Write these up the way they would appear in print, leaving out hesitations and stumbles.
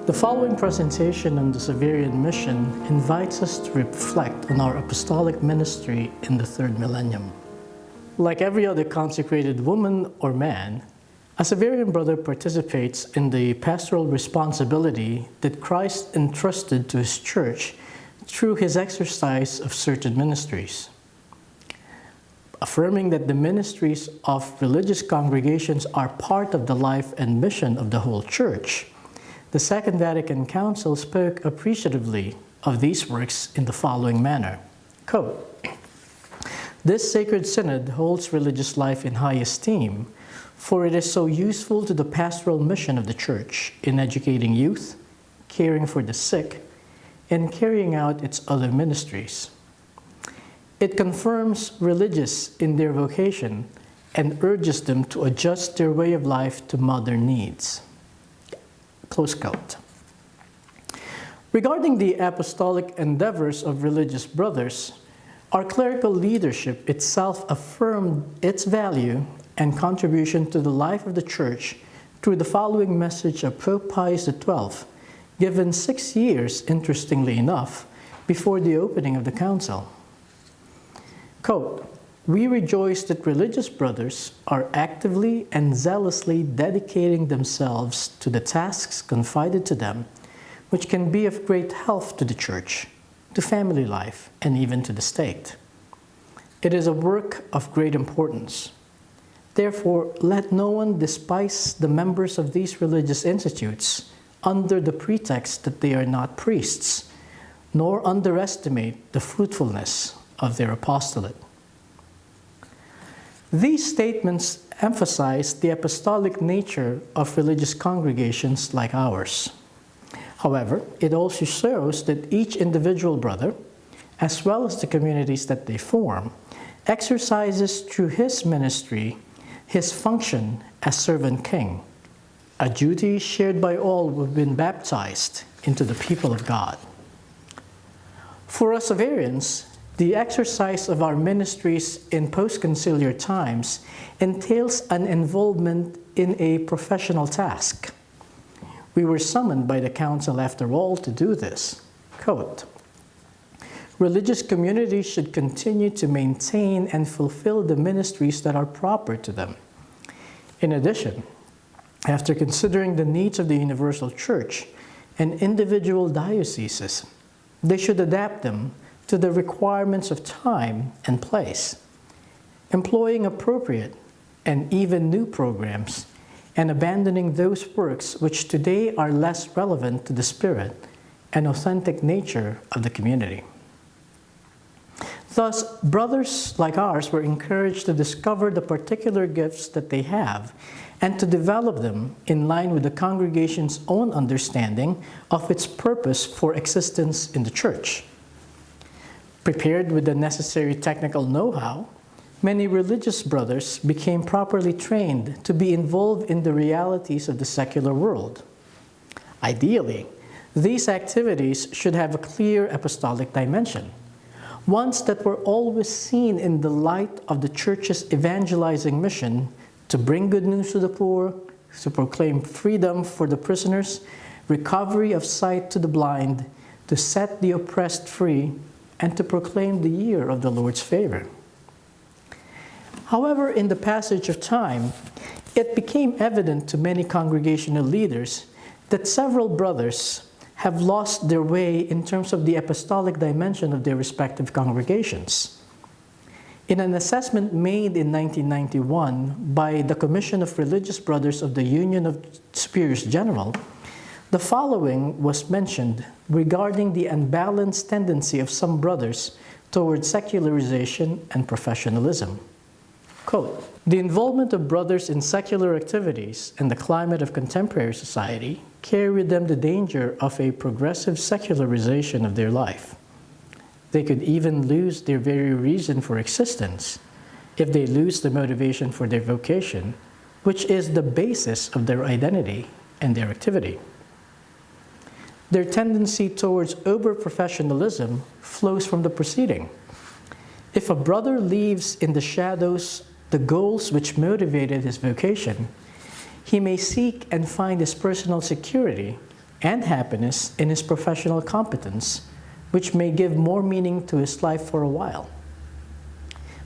The following presentation on the Xaverian mission invites us to reflect on our apostolic ministry in the third millennium. Like every other consecrated woman or man, a Xaverian brother participates in the pastoral responsibility that Christ entrusted to his church through his exercise of certain ministries. Affirming that the ministries of religious congregations are part of the life and mission of the whole church, the Second Vatican Council spoke appreciatively of these works in the following manner. Quote, "This sacred synod holds religious life in high esteem, for it is so useful to the pastoral mission of the church in educating youth, caring for the sick, and carrying out its other ministries. It confirms religious in their vocation and urges them to adjust their way of life to modern needs." Close quote. Regarding the apostolic endeavors of religious brothers, our clerical leadership itself affirmed its value and contribution to the life of the church through the following message of Pope Pius XII, given 6 years, interestingly enough, before the opening of the council. Quote, "We rejoice that religious brothers are actively and zealously dedicating themselves to the tasks confided to them, which can be of great help to the church, to family life, and even to the state. It is a work of great importance. Therefore, let no one despise the members of these religious institutes under the pretext that they are not priests, nor underestimate the fruitfulness of their apostolate." These statements emphasize the apostolic nature of religious congregations like ours. However, it also shows that each individual brother, as well as the communities that they form, exercises through his ministry his function as servant king, a duty shared by all who have been baptized into the people of God. For us Xaverians, the exercise of our ministries in post-conciliar times entails an involvement in a professional task. We were summoned by the council, after all, to do this. Quote, "Religious communities should continue to maintain and fulfill the ministries that are proper to them. In addition, after considering the needs of the universal church and individual dioceses, they should adapt them to the requirements of time and place, employing appropriate and even new programs, and abandoning those works which today are less relevant to the spirit and authentic nature of the community." Thus, brothers like ours were encouraged to discover the particular gifts that they have and to develop them in line with the congregation's own understanding of its purpose for existence in the church. Prepared with the necessary technical know-how, many religious brothers became properly trained to be involved in the realities of the secular world. Ideally, these activities should have a clear apostolic dimension, ones that were always seen in the light of the church's evangelizing mission to bring good news to the poor, to proclaim freedom for the prisoners, recovery of sight to the blind, to set the oppressed free, and to proclaim the year of the Lord's favor. However, in the passage of time, it became evident to many congregational leaders that several brothers have lost their way in terms of the apostolic dimension of their respective congregations. In an assessment made in 1991 by the Commission of Religious Brothers of the Union of Superiors General, the following was mentioned regarding the unbalanced tendency of some brothers towards secularization and professionalism. Quote, "The involvement of brothers in secular activities and the climate of contemporary society carry with them the danger of a progressive secularization of their life. They could even lose their very reason for existence if they lose the motivation for their vocation, which is the basis of their identity and their activity. Their tendency towards over-professionalism flows from the preceding. If a brother leaves in the shadows the goals which motivated his vocation, he may seek and find his personal security and happiness in his professional competence, which may give more meaning to his life for a while.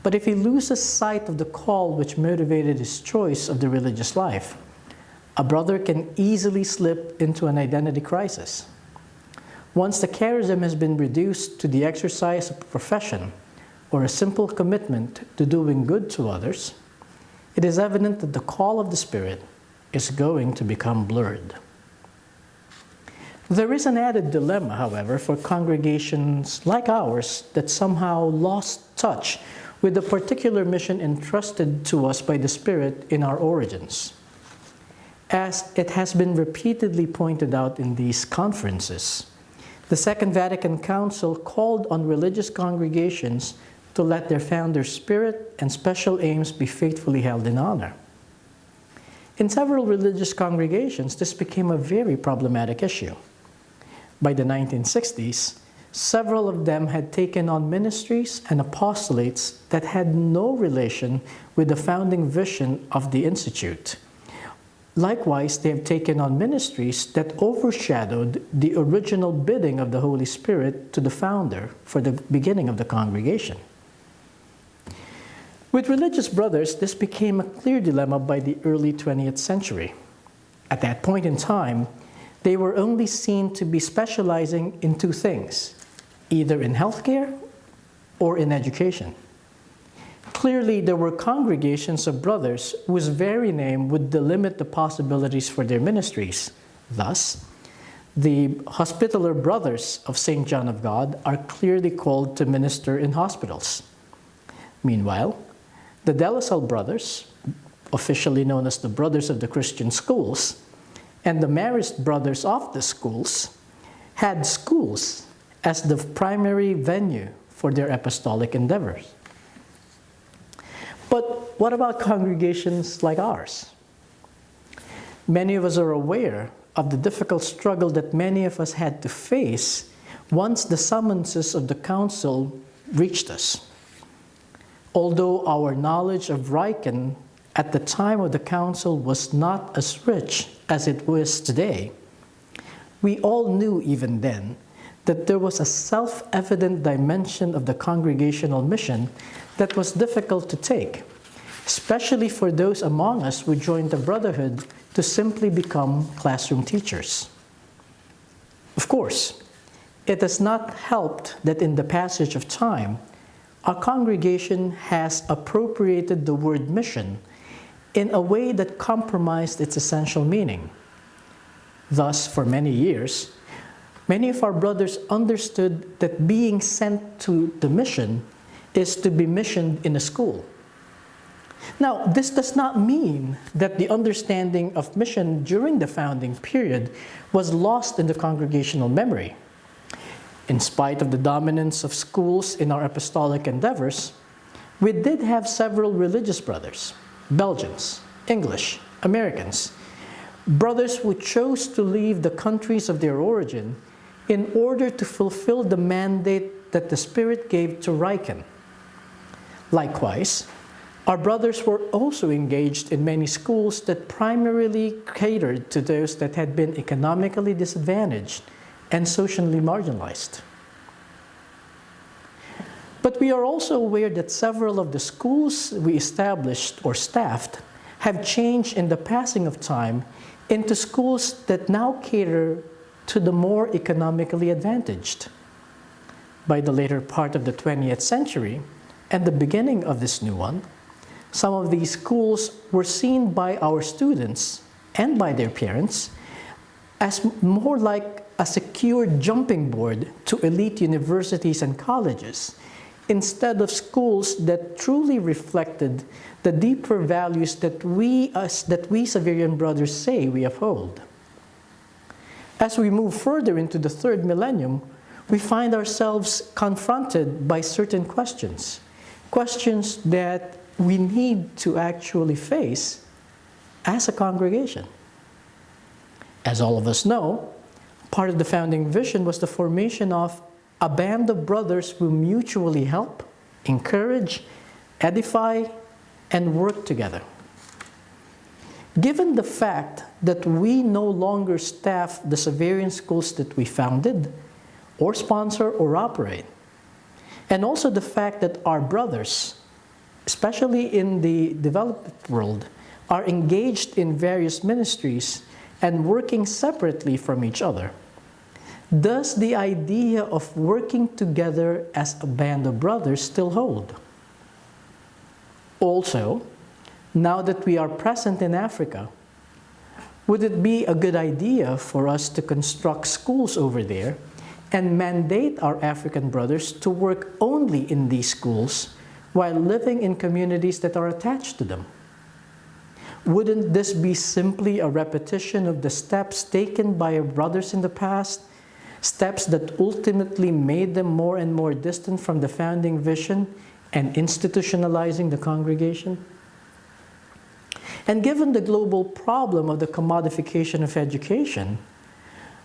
But if he loses sight of the call which motivated his choice of the religious life, a brother can easily slip into an identity crisis. Once the charism has been reduced to the exercise of a profession or a simple commitment to doing good to others, it is evident that the call of the Spirit is going to become blurred. There is an added dilemma, however, for congregations like ours that somehow lost touch with the particular mission entrusted to us by the Spirit in our origins. As it has been repeatedly pointed out in these conferences, the Second Vatican Council called on religious congregations to let their founder's spirit and special aims be faithfully held in honor. In several religious congregations, this became a very problematic issue. By the 1960s, several of them had taken on ministries and apostolates that had no relation with the founding vision of the Institute. Likewise, they have taken on ministries that overshadowed the original bidding of the Holy Spirit to the founder for the beginning of the congregation. With religious brothers, this became a clear dilemma by the early 20th century. At that point in time, they were only seen to be specializing in two things, either in healthcare or in education. Clearly, there were congregations of brothers whose very name would delimit the possibilities for their ministries. Thus, the Hospitaller Brothers of St. John of God are clearly called to minister in hospitals. Meanwhile, the De La Salle Brothers, officially known as the Brothers of the Christian Schools, and the Marist Brothers of the Schools had schools as the primary venue for their apostolic endeavors. But what about congregations like ours? Many of us are aware of the difficult struggle that many of us had to face once the summonses of the council reached us. Although our knowledge of Riken at the time of the council was not as rich as it was today, we all knew even then that there was a self-evident dimension of the congregational mission that was difficult to take, especially for those among us who joined the brotherhood to simply become classroom teachers. Of course, it has not helped that in the passage of time, our congregation has appropriated the word mission in a way that compromised its essential meaning. Thus, for many years, many of our brothers understood that being sent to the mission is to be missioned in a school. Now, this does not mean that the understanding of mission during the founding period was lost in the congregational memory. In spite of the dominance of schools in our apostolic endeavors, we did have several religious brothers, Belgians, English, Americans, brothers who chose to leave the countries of their origin in order to fulfill the mandate that the Spirit gave to Riken. Likewise, our brothers were also engaged in many schools that primarily catered to those that had been economically disadvantaged and socially marginalized. But we are also aware that several of the schools we established or staffed have changed in the passing of time into schools that now cater to the more economically advantaged. By the later part of the 20th century and the beginning of this new one, some of these schools were seen by our students and by their parents as more like a secure jumping board to elite universities and colleges, instead of schools that truly reflected the deeper values that we Xaverian Brothers say we uphold. As we move further into the third millennium, we find ourselves confronted by certain questions that we need to actually face as a congregation. As all of us know, part of the founding vision was the formation of a band of brothers who mutually help, encourage, edify, and work together. Given the fact that we no longer staff the Xaverian schools that we founded, or sponsor, or operate, and also the fact that our brothers, especially in the developed world, are engaged in various ministries and working separately from each other, does the idea of working together as a band of brothers still hold? Also, now that we are present in Africa, would it be a good idea for us to construct schools over there and mandate our African brothers to work only in these schools while living in communities that are attached to them? Wouldn't this be simply a repetition of the steps taken by our brothers in the past, steps that ultimately made them more and more distant from the founding vision and institutionalizing the congregation? And given the global problem of the commodification of education,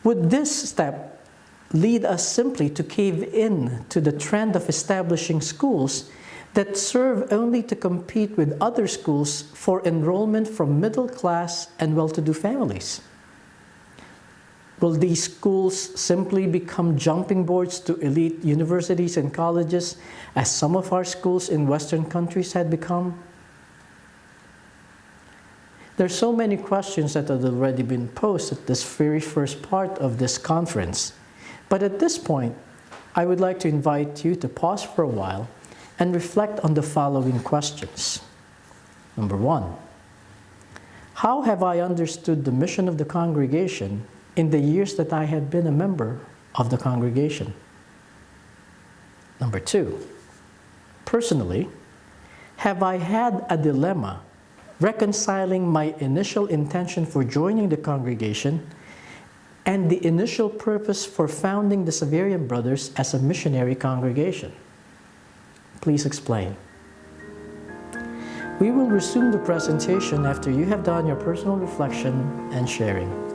would this step lead us simply to cave in to the trend of establishing schools that serve only to compete with other schools for enrollment from middle class and well-to-do families? Will these schools simply become jumping boards to elite universities and colleges, as some of our schools in Western countries had become? There are so many questions that have already been posed at this very first part of this conference. But at this point, I would like to invite you to pause for a while and reflect on the following questions. Number one, how have I understood the mission of the congregation in the years that I had been a member of the congregation? Number two, personally, have I had a dilemma reconciling my initial intention for joining the congregation and the initial purpose for founding the Xaverian Brothers as a missionary congregation? Please explain. We will resume the presentation after you have done your personal reflection and sharing.